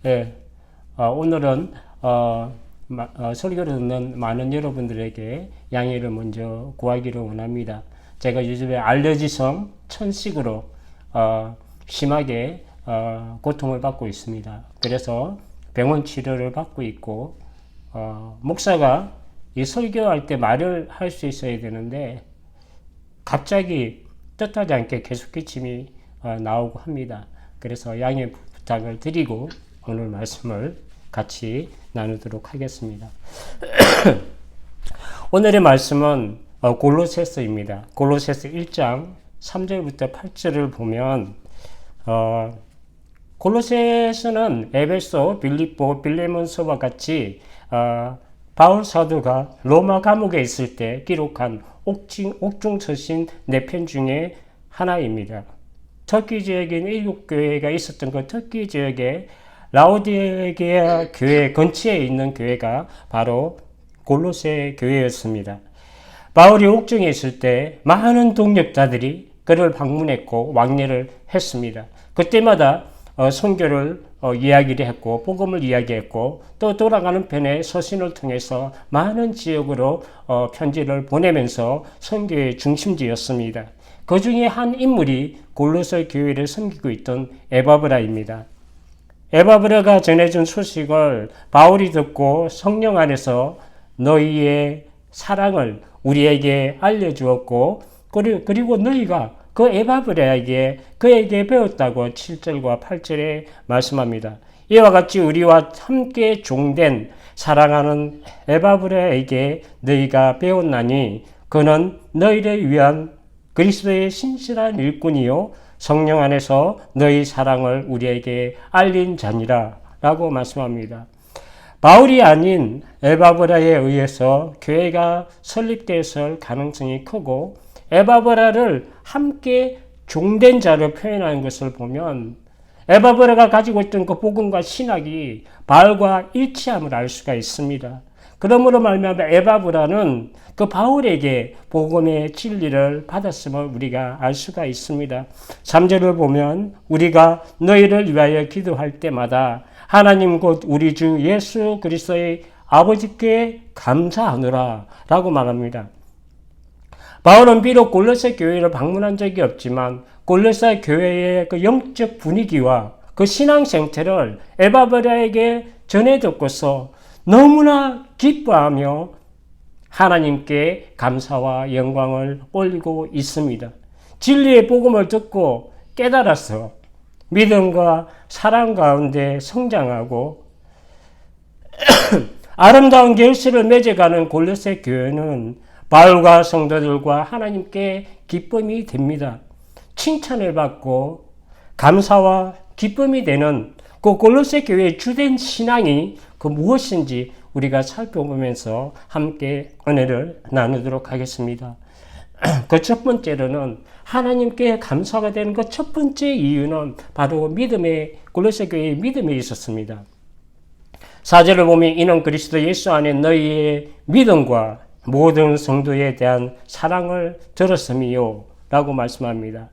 예, 오늘은 설교를 듣는 많은 여러분들에게 양해를 먼저 구하기를 원합니다. 제가 요즘에 알레르기성 천식으로 심하게 고통을 받고 있습니다. 그래서 병원 치료를 받고 있고, 목사가 이 설교할 때 말을 할 수 있어야 되는데 갑자기 뜻하지 않게 계속 기침이 나오고 합니다. 그래서 양해 부탁을 드리고 오늘 말씀을 같이 나누도록 하겠습니다. 오늘의 말씀은 골로새서입니다. 골로새서 1장 3절부터 8절을 보면 골로새서는 에베소, 빌립보, 빌레몬서와 같이 바울 사도가 로마 감옥에 있을 때 기록한 옥중서신 4편 중에 하나입니다. 터키 지역에 7교회가 있었던 그 터키 지역에 라오디게아 교회 근처에 있는 교회가 바로 골로새 교회였습니다. 바울이 옥중에 있을 때 많은 동역자들이 그를 방문했고 왕래를 했습니다. 그때마다 선교를 이야기를 했고 복음을 이야기했고 또 돌아가는 편에 서신을 통해서 많은 지역으로 편지를 보내면서 선교의 중심지였습니다. 그 중에 한 인물이 골로새 교회를 섬기고 있던 에바브라입니다. 에바브라가 전해준 소식을 바울이 듣고 성령 안에서 너희의 사랑을 우리에게 알려주었고 그리고 너희가 그 에바브라에게 그에게 배웠다고 7절과 8절에 말씀합니다. 이와 같이 우리와 함께 종된 사랑하는 에바브라에게 너희가 배웠나니 그는 너희를 위한 그리스도의 신실한 일꾼이요 성령 안에서 너희 사랑을 우리에게 알린 자니라 라고 말씀합니다. 바울이 아닌 에바브라에 의해서 교회가 설립되었을 가능성이 크고 에바브라를 함께 종된 자로 표현하는 것을 보면 에바브라가 가지고 있던 그 복음과 신학이 바울과 일치함을 알 수가 있습니다. 그러므로 말미암아 에바브라는 그 바울에게 복음의 진리를 받았음을 우리가 알 수가 있습니다. 3절을 보면 우리가 너희를 위하여 기도할 때마다 하나님 곧 우리 주 예수 그리스도의 아버지께 감사하노라 라고 말합니다. 바울은 비록 골로새 교회를 방문한 적이 없지만 골로새 교회의 그 영적 분위기와 그 신앙 생태를 에바브라에게 전해 듣고서 너무나 기뻐하며 하나님께 감사와 영광을 올리고 있습니다. 진리의 복음을 듣고 깨달아서 믿음과 사랑 가운데 성장하고 아름다운 결실을 맺어가는 골로새 교회는 바울과 성도들과 하나님께 기쁨이 됩니다. 칭찬을 받고 감사와 기쁨이 되는 그 골로새 교회의 주된 신앙이 그 무엇인지 우리가 살펴보면서 함께 은혜를 나누도록 하겠습니다. 그 첫 번째로는 하나님께 감사가 되는 그 첫 번째 이유는 바로 골로새 교회의 믿음에 있었습니다. 4절을 보면 이는 그리스도 예수 안에 너희의 믿음과 모든 성도에 대한 사랑을 들었음이요 라고 말씀합니다.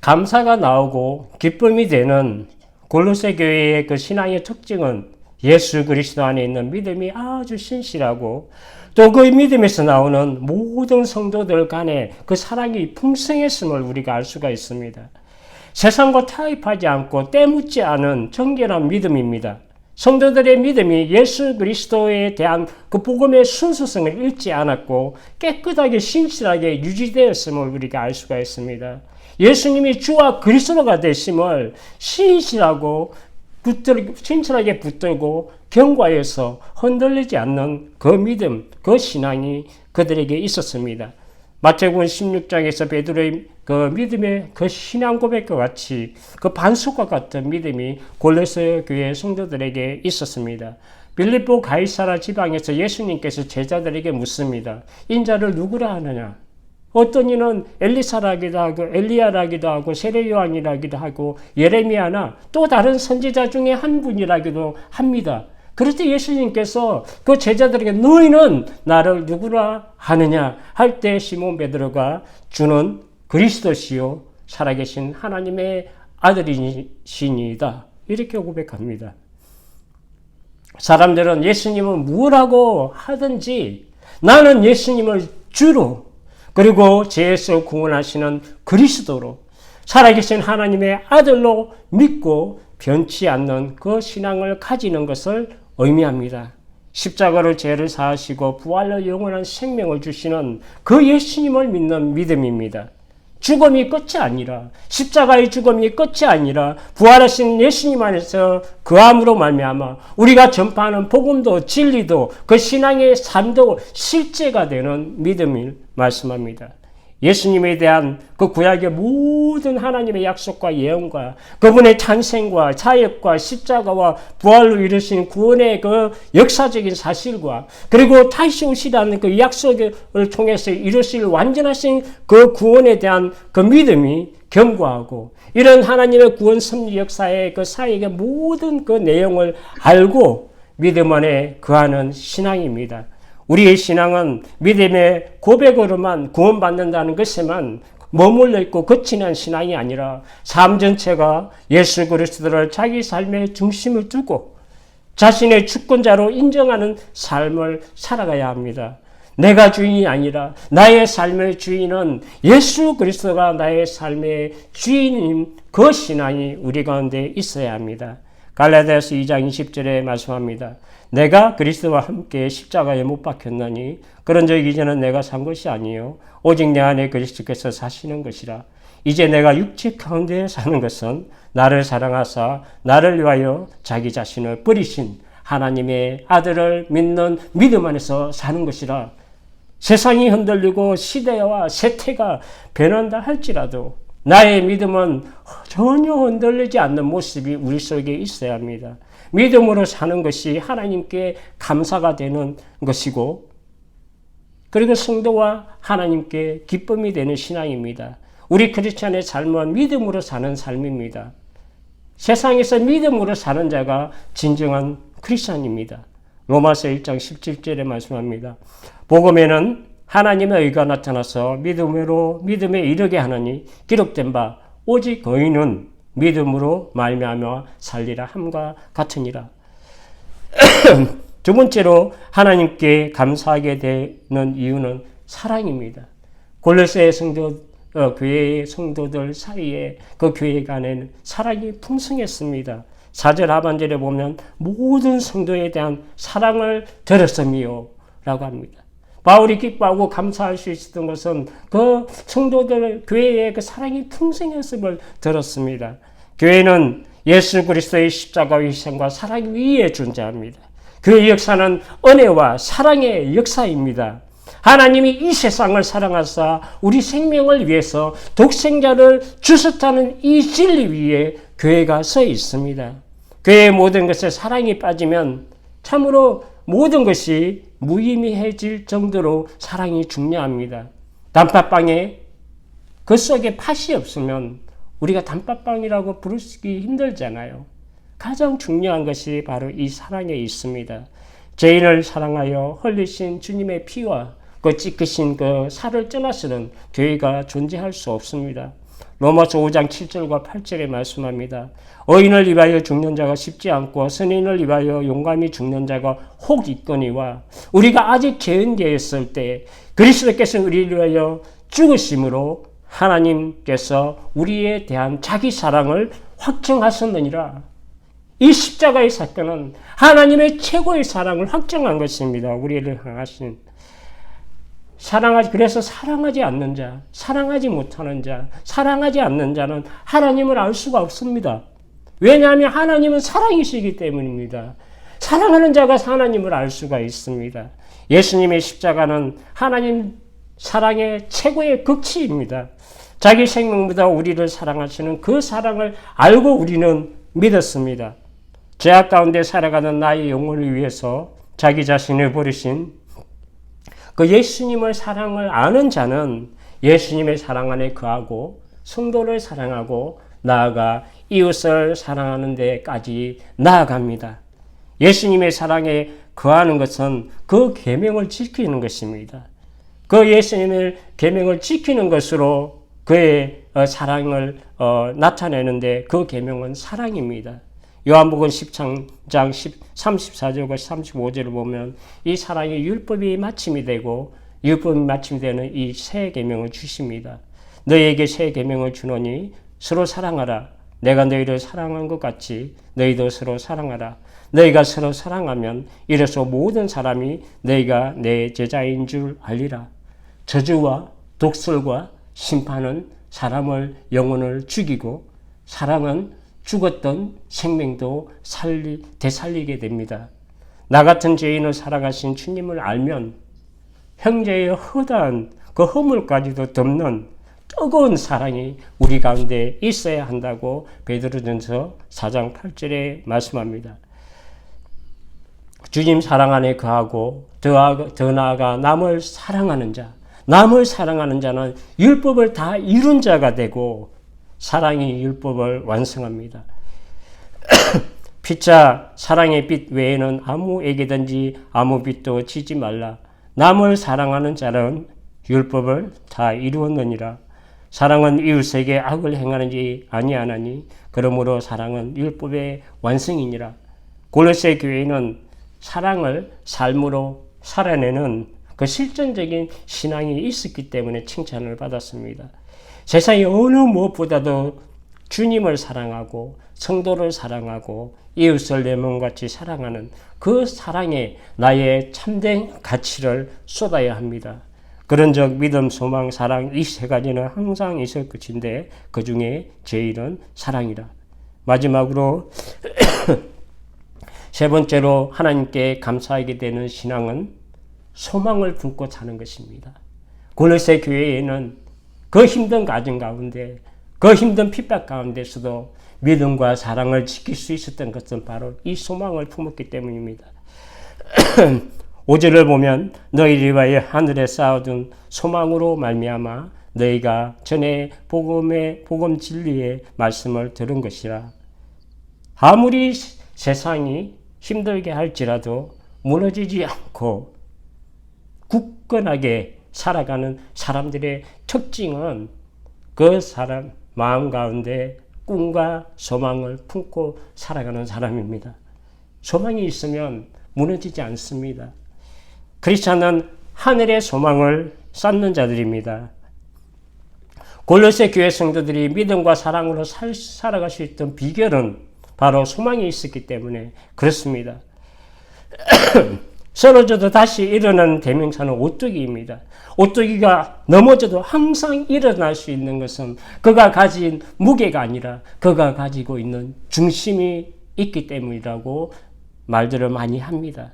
감사가 나오고 기쁨이 되는 골로새 교회의 그 신앙의 특징은 예수 그리스도 안에 있는 믿음이 아주 신실하고 또 그 믿음에서 나오는 모든 성도들 간에 그 사랑이 풍성했음을 우리가 알 수가 있습니다. 세상과 타협하지 않고 때묻지 않은 정결한 믿음입니다. 성도들의 믿음이 예수 그리스도에 대한 그 복음의 순수성을 잃지 않았고 깨끗하게 신실하게 유지되었음을 우리가 알 수가 있습니다. 예수님이 주와 그리스도가 되심을 신실하게 붙들고 경과해서 흔들리지 않는 그 믿음, 그 신앙이 그들에게 있었습니다. 마태복음 16장에서 베드로의 그 믿음의 그 신앙 고백과 같이 그 반석과 같은 믿음이 골로새 교회 성도들에게 있었습니다. 빌립보 가이사라 지방에서 예수님께서 제자들에게 묻습니다. 인자를 누구라 하느냐? 어떤 이는 엘리사라기도 하고 엘리야라기도 하고 세례요한이라기도 하고 예레미야나 또 다른 선지자 중에 한 분이라기도 합니다. 그럴 때 예수님께서 그 제자들에게 너희는 나를 누구라 하느냐 할 때 시몬 베드로가 주는 그리스도시요 살아계신 하나님의 아들이시니이다. 이렇게 고백합니다. 사람들은 예수님을 뭐라고 하든지 나는 예수님을 주로 그리고 죄에서 구원하시는 그리스도로 살아계신 하나님의 아들로 믿고 변치 않는 그 신앙을 가지는 것을 의미합니다. 십자가로 죄를 사하시고 부활로 영원한 생명을 주시는 그 예수님을 믿는 믿음입니다. 죽음이 끝이 아니라 십자가의 죽음이 끝이 아니라 부활하신 예수님 안에서 그함으로 말미암아 우리가 전파하는 복음도 진리도 그 신앙의 삶도 실제가 되는 믿음을 말씀합니다. 예수님에 대한 그 구약의 모든 하나님의 약속과 예언과 그분의 탄생과 사역과 십자가와 부활로 이루신 구원의 그 역사적인 사실과 그리고 다시 오시라는 그 약속을 통해서 이루실 완전하신 그 구원에 대한 그 믿음이 견고하고 이런 하나님의 구원 섭리 역사의 그 사역의 모든 그 내용을 알고 믿음 안에 거하는 신앙입니다. 우리의 신앙은 믿음의 고백으로만 구원받는다는 것에만 머물러 있고 거치는 신앙이 아니라 삶 전체가 예수 그리스도를 자기 삶의 중심을 두고 자신의 주권자로 인정하는 삶을 살아가야 합니다. 내가 주인이 아니라 나의 삶의 주인은 예수 그리스도가 나의 삶의 주인인 그 신앙이 우리 가운데 있어야 합니다. 갈라디아서 2장 20절에 말씀합니다. 내가 그리스도와 함께 십자가에 못 박혔나니 그런즉 이제는 내가 산 것이 아니요 오직 내 안에 그리스도께서 사시는 것이라. 이제 내가 육체 가운데 사는 것은 나를 사랑하사 나를 위하여 자기 자신을 버리신 하나님의 아들을 믿는 믿음 안에서 사는 것이라. 세상이 흔들리고 시대와 세태가 변한다 할지라도 나의 믿음은 전혀 흔들리지 않는 모습이 우리 속에 있어야 합니다. 믿음으로 사는 것이 하나님께 감사가 되는 것이고 그리고 성도와 하나님께 기쁨이 되는 신앙입니다. 우리 크리스찬의 삶은 믿음으로 사는 삶입니다. 세상에서 믿음으로 사는 자가 진정한 크리스찬입니다. 로마서 1장 17절에 말씀합니다. 복음에는 하나님의 의가 나타나서 믿음에 이르게 하느니 기록된 바 오직 의인은 믿음으로 말미암아 살리라 함과 같으니라. 두 번째로 하나님께 감사하게 되는 이유는 사랑입니다. 골로새 교회의 성도들 사이에 그 교회 간에는 사랑이 풍성했습니다. 4절 하반절에 보면 모든 성도에 대한 사랑을 들었으며 라고 합니다. 바울이 기뻐하고 감사할 수 있었던 것은 그 성도들 교회의 그 사랑이 풍성했음을 들었습니다. 교회는 예수 그리스도의 십자가의 희생과 사랑 위에 존재합니다. 그의 역사는 은혜와 사랑의 역사입니다. 하나님이 이 세상을 사랑하사 우리 생명을 위해서 독생자를 주셨다는 이 진리 위에 교회가 서 있습니다. 교회의 모든 것에 사랑이 빠지면 참으로 모든 것이 무의미해질 정도로 사랑이 중요합니다. 단팥빵에 그 속에 팥이 없으면 우리가 단팥빵이라고 부르기 힘들잖아요. 가장 중요한 것이 바로 이 사랑에 있습니다. 죄인을 사랑하여 흘리신 주님의 피와 그 찢기신 그 살을 떠나서는 교회가 존재할 수 없습니다. 로마서 5장 7절과 8절에 말씀합니다. 의인을 위하여 죽는 자가 쉽지 않고 선인을 위하여 용감히 죽는 자가 혹 있거니와 우리가 아직 죄인되었을 때 그리스도께서 우리를 위하여 죽으심으로 하나님께서 우리에 대한 자기 사랑을 확정하셨느니라. 이 십자가의 사건은 하나님의 최고의 사랑을 확정한 것입니다. 우리를 향하신 그래서 사랑하지 않는 자, 사랑하지 못하는 자, 사랑하지 않는 자는 하나님을 알 수가 없습니다. 왜냐하면 하나님은 사랑이시기 때문입니다. 사랑하는 자가 하나님을 알 수가 있습니다. 예수님의 십자가는 하나님 사랑의 최고의 극치입니다. 자기 생명보다 우리를 사랑하시는 그 사랑을 알고 우리는 믿었습니다. 죄악 가운데 살아가는 나의 영혼을 위해서 자기 자신을 버리신 그 예수님의 사랑을 아는 자는 예수님의 사랑 안에 거하고 성도를 사랑하고 나아가 이웃을 사랑하는 데까지 나아갑니다. 예수님의 사랑에 거하는 것은 그 계명을 지키는 것입니다. 그 예수님의 계명을 지키는 것으로 그의 사랑을 나타내는데 그 계명은 사랑입니다. 요한복음 10장 34절과 35절을 보면 이 사랑이 율법이 마침이 되고 율법이 마침이 되는 이 새 계명을 주십니다. 너희에게 새 계명을 주노니 서로 사랑하라. 내가 너희를 사랑한 것 같이 너희도 서로 사랑하라. 너희가 서로 사랑하면 이로써 모든 사람이 너희가 내 제자인 줄 알리라. 저주와 독설과 심판은 사람을 영혼을 죽이고 사랑은 죽었던 생명도 되살리게 됩니다. 나 같은 죄인을 살아가신 주님을 알면 형제의 허다한 그 허물까지도 덮는 뜨거운 사랑이 우리 가운데 있어야 한다고 베드로전서 4장 8절에 말씀합니다. 주님 사랑 안에 거하고 더 나아가 남을 사랑하는 자는 율법을 다 이룬 자가 되고 사랑이 율법을 완성합니다. 피차 사랑의 빛 외에는 아무에게든지 아무 빛도 지지 말라. 남을 사랑하는 자는 율법을 다 이루었느니라. 사랑은 이웃에게 악을 행하는지 아니하나니 그러므로 사랑은 율법의 완성이니라. 골로새 교회는 사랑을 삶으로 살아내는 그 실전적인 신앙이 있었기 때문에 칭찬을 받았습니다. 세상의 어느 무엇보다도 주님을 사랑하고 성도를 사랑하고 이웃을 내 몸같이 사랑하는 그 사랑에 나의 참된 가치를 쏟아야 합니다. 그런즉 믿음, 소망, 사랑 이 세 가지는 항상 있을 것인데 그 중에 제일은 사랑이라. 마지막으로 세 번째로 하나님께 감사하게 되는 신앙은 소망을 품고 사는 것입니다. 골로새 교회에는 그 힘든 가정 가운데 그 힘든 핍박 가운데서도 믿음과 사랑을 지킬 수 있었던 것은 바로 이 소망을 품었기 때문입니다. 5절을 보면 너희를 위하여 하늘에 쌓아둔 소망으로 말미암아 너희가 전에 복음 진리의 말씀을 들은 것이라. 아무리 세상이 힘들게 할지라도 무너지지 않고 굳건하게 살아가는 사람들의 특징은 그 사람 마음 가운데 꿈과 소망을 품고 살아가는 사람입니다. 소망이 있으면 무너지지 않습니다. 크리스찬은 하늘의 소망을 쌓는 자들입니다. 골로새 교회 성도들이 믿음과 사랑으로 살아갈 수 있던 비결은 바로 소망이 있었기 때문에 그렇습니다. 쓰러져도 다시 일어나는 대명사는 오뚜기입니다. 오뚜기가 넘어져도 항상 일어날 수 있는 것은 그가 가진 무게가 아니라 그가 가지고 있는 중심이 있기 때문이라고 말들을 많이 합니다.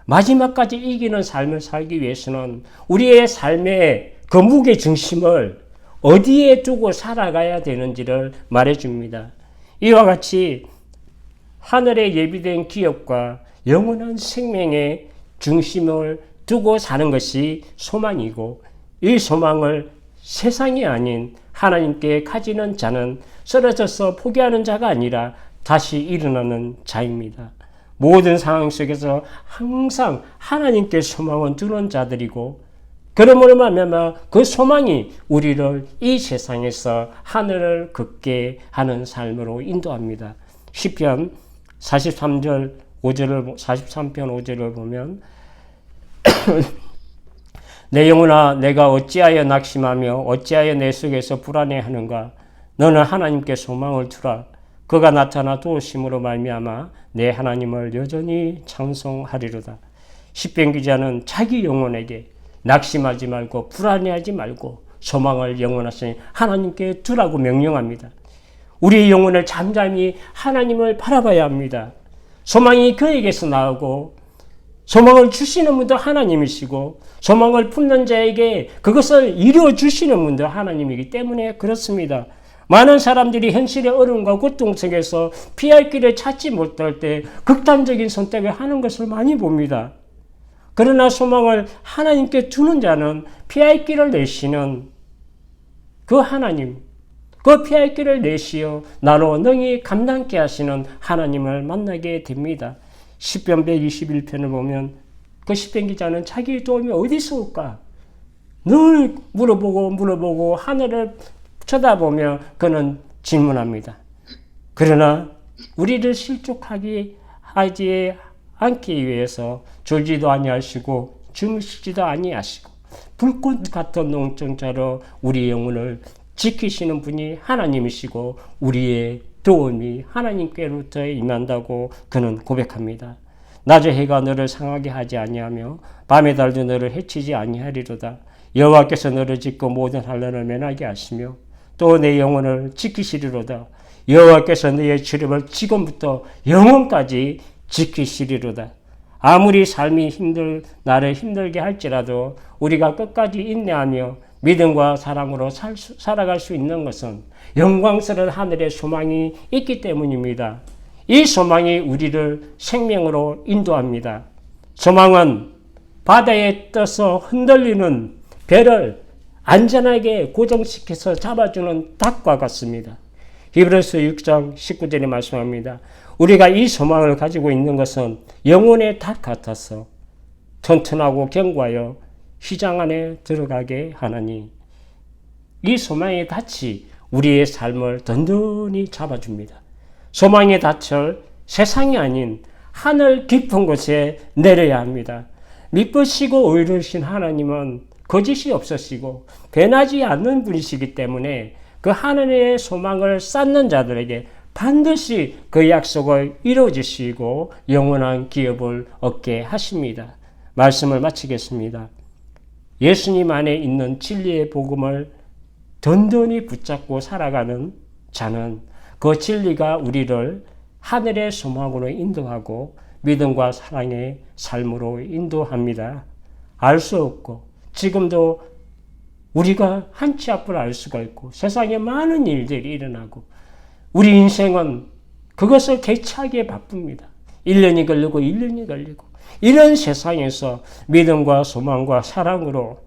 마지막까지 이기는 삶을 살기 위해서는 우리의 삶의 그 무게 중심을 어디에 두고 살아가야 되는지를 말해줍니다. 이와 같이 하늘에 예비된 기업과 영원한 생명의 중심을 두고 사는 것이 소망이고 이 소망을 세상이 아닌 하나님께 가지는 자는 쓰러져서 포기하는 자가 아니라 다시 일어나는 자입니다. 모든 상황 속에서 항상 하나님께 소망을 두는 자들이고 그러므로 말미암아 그 소망이 우리를 이 세상에서 하늘을 걷게 하는 삶으로 인도합니다. 시편 43편 5절을 보면 내 영혼아 내가 어찌하여 낙심하며 어찌하여 내 속에서 불안해하는가. 너는 하나님께 소망을 두라. 그가 나타나 도우심으로 말미암아 내 하나님을 여전히 찬송하리로다. 시편 기자는 자기 영혼에게 낙심하지 말고 불안해하지 말고 소망을 영원하신 하나님께 두라고 명령합니다. 우리의 영혼을 잠잠히 하나님을 바라봐야 합니다. 소망이 그에게서 나오고 소망을 주시는 분도 하나님이시고 소망을 품는 자에게 그것을 이루어 주시는 분도 하나님이기 때문에 그렇습니다. 많은 사람들이 현실의 어려움과 고통 속에서 피할 길을 찾지 못할 때 극단적인 선택을 하는 것을 많이 봅니다. 그러나 소망을 하나님께 두는 자는 피할 길을 내시는 그 하나님, 그 피할 길을 내시어 나로 능히 감당케 하시는 하나님을 만나게 됩니다. 시편 121편을 보면 그 시편 기자는 자기의 도움이 어디서 올까? 늘 물어보고 하늘을 쳐다보며 그는 질문합니다. 그러나 우리를 실족하게 하지 않기 위해서 졸지도 아니하시고 주무시지도 아니하시고 불꽃 같은 농청자로 우리 영혼을 지키시는 분이 하나님이시고 우리의 도움이 하나님께로부터 임한다고 그는 고백합니다. 낮의 해가 너를 상하게 하지 아니하며 밤의 달도 너를 해치지 아니하리로다. 여호와께서 너를 짓고 모든 환난을 면하게 하시며 또 내 영혼을 지키시리로다. 여호와께서 너의 출입을 지금부터 영원까지 지키시리로다. 아무리 삶이 나를 힘들게 할지라도 우리가 끝까지 인내하며 믿음과 사랑으로 살아갈 수 있는 것은 영광스러운 하늘의 소망이 있기 때문입니다. 이 소망이 우리를 생명으로 인도합니다. 소망은 바다에 떠서 흔들리는 배를 안전하게 고정시켜서 잡아주는 닭과 같습니다. 히브리서 6장 19절에 말씀합니다. 우리가 이 소망을 가지고 있는 것은 영혼의 닭 같아서 튼튼하고 견고하여 휘장 안에 들어가게 하나니 이 소망의 닻이 우리의 삶을 든든히 잡아줍니다. 소망의 닻을 세상이 아닌 하늘 깊은 곳에 내려야 합니다. 믿으시고 의로우신 하나님은 거짓이 없으시고 변하지 않는 분이시기 때문에 그 하늘의 소망을 쌓는 자들에게 반드시 그 약속을 이루어주시고 영원한 기업을 얻게 하십니다. 말씀을 마치겠습니다. 예수님 안에 있는 진리의 복음을 든든히 붙잡고 살아가는 자는 그 진리가 우리를 하늘의 소망으로 인도하고 믿음과 사랑의 삶으로 인도합니다. 알 수 없고 지금도 우리가 한치 앞을 알 수가 있고 세상에 많은 일들이 일어나고 우리 인생은 그것을 개최하기에 바쁩니다. 1년이 걸리고 1년이 걸리고 이런 세상에서 믿음과 소망과 사랑으로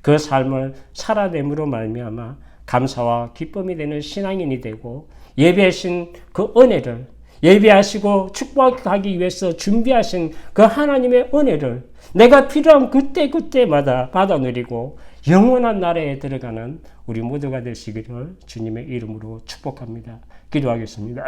그 삶을 살아냄으로 말미암아 감사와 기쁨이 되는 신앙인이 되고 예배하신 그 은혜를 예배하시고 축복하기 위해서 준비하신 그 하나님의 은혜를 내가 필요한 그때마다 받아 누리고 영원한 나라에 들어가는 우리 모두가 되시기를 주님의 이름으로 축복합니다. 기도하겠습니다.